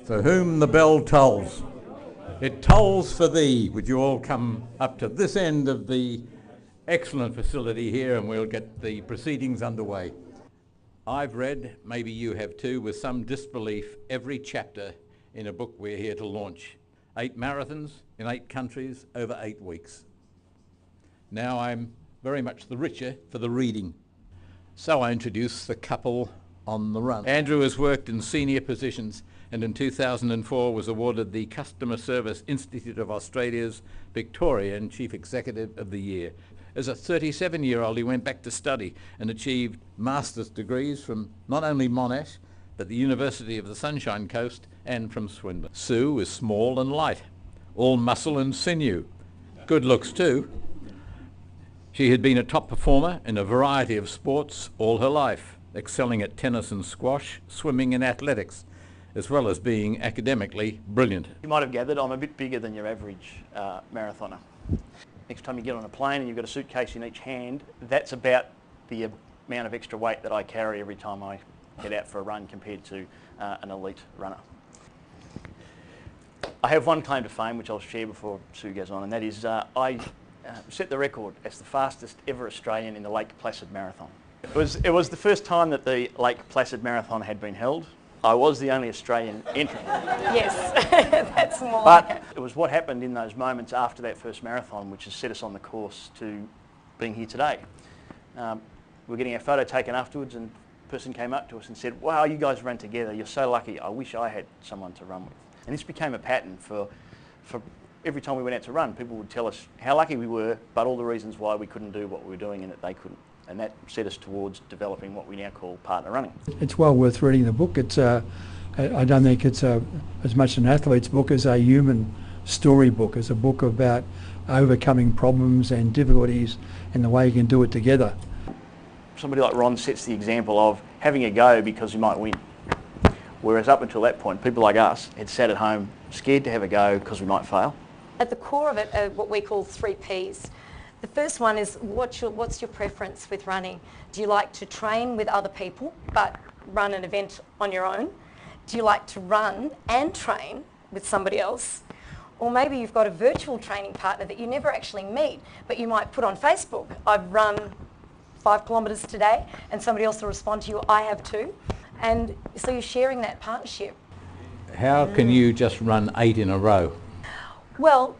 For whom the bell tolls, it tolls for thee. Would you all come up to this end of the excellent facility here and we'll get the proceedings underway. I've read, maybe you have too, with some disbelief, every chapter in a book we're here to launch. 8 marathons in 8 countries over 8 weeks. Now I'm very much the richer for the reading. So I introduce the couple on the run. Andrew has worked in senior positions and in 2004 was awarded the Customer Service Institute of Australia's Victorian Chief Executive of the Year. As a 37-year-old, he went back to study and achieved master's degrees from not only Monash, but the University of the Sunshine Coast and from Swinburne. Sue is small and light, all muscle and sinew. Good looks too. She had been a top performer in a variety of sports all her life, excelling at tennis and squash, swimming and athletics, as well as being academically brilliant. You might have gathered I'm a bit bigger than your average marathoner. Next time you get on a plane and you've got a suitcase in each hand, that's about the amount of extra weight that I carry every time I get out for a run compared to an elite runner. I have one claim to fame which I'll share before Sue goes on, and that is I set the record as the fastest ever Australian in the Lake Placid Marathon. It was the first time that the Lake Placid Marathon had been held. I was the only Australian entrant. Yes, that's more But like it. It was what happened in those moments after that first marathon which has set us on the course to being here today. We're getting our photo taken afterwards and a person came up to us and said, "Wow, you guys ran together, you're so lucky, I wish I had someone to run with." And this became a pattern for every time we went out to run, people would tell us how lucky we were, but all the reasons why we couldn't do what we were doing and that they couldn't. And that set us towards developing what we now call Partnerunning. It's well worth reading the book. I don't think it's as much an athlete's book as a human story book. It's a book about overcoming problems and difficulties and the way you can do it together. Somebody like Ron sets the example of having a go because you might win. Whereas up until that point, people like us had sat at home scared to have a go because we might fail. At the core of it are what we call 3 Ps. The first one is what's your preference with running? Do you like to train with other people but run an event on your own? Do you like to run and train with somebody else? Or maybe you've got a virtual training partner that you never actually meet, but you might put on Facebook, "I've run 5 kilometres today," and somebody else will respond to you, "I have too." And so you're sharing that partnership. How can you just run 8 in a row? Well,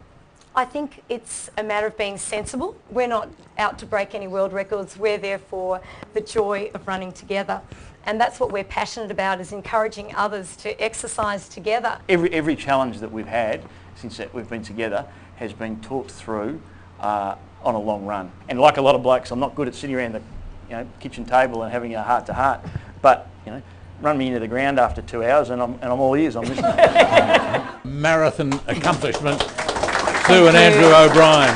I think it's a matter of being sensible. We're not out to break any world records. We're there for the joy of running together. And that's what we're passionate about, is encouraging others to exercise together. Every challenge that we've had since we've been together has been talked through on a long run. And like a lot of blokes, I'm not good at sitting around the kitchen table and having a heart-to-heart, but run me into the ground after 2 hours and I'm all ears on this. Marathon accomplishment, Sue and Andrew O'Brien.